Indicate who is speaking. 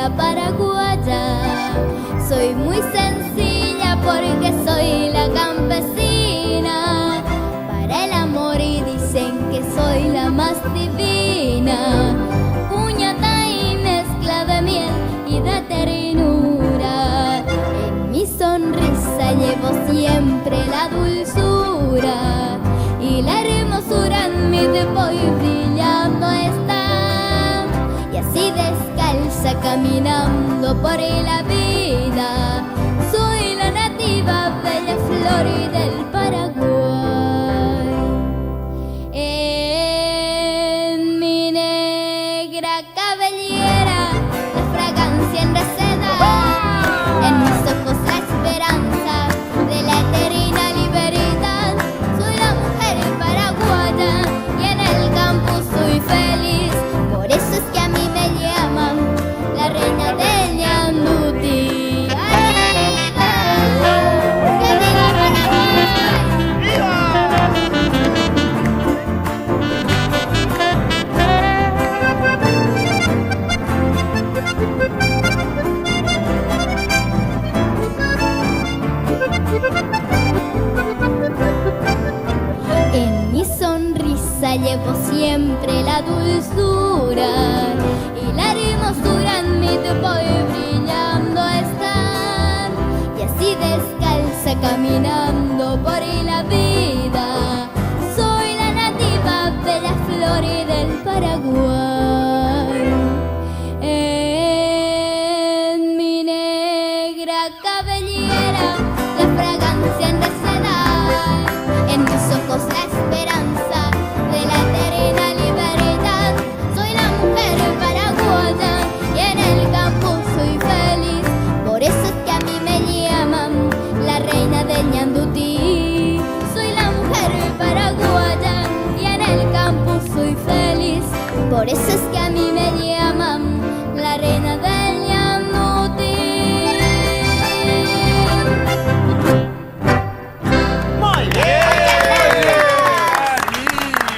Speaker 1: la paraguaya. Soy muy sencilla porque soy la campesina. Para el amor y dicen que soy la más divina. Puñata y mezcla de miel y de ternura. En mi sonrisa llevo siempre la dulzura. Y la hermosura en mi voy brillando está. Y así descalza caminando por la vida. Soy la nativa bella flor y del Paraguay. En mi negra cabellera la fragancia enreceda. En mis ojos la esperanza de la eterna libertad. Soy la mujer paraguaya y en el campo soy feliz. Por eso es que a mí me llaman la reina del ñandutí. ¡Que viva En mi sonrisa llevo siempre la dulzura. Y la hermosura en mi voy brillando está. Y así descalza caminando por la vida. Soy la nativa de la flor y del Paraguay. En mi negra cabellera la fragancia enreceda. En mis ojos la esperanza de la eterna libertad. Soy la mujer paraguaya y en el campo soy feliz. Por eso es que a mí me llaman la reina del ñandutí. Soy la mujer paraguaya y en el campo soy feliz. Por eso es que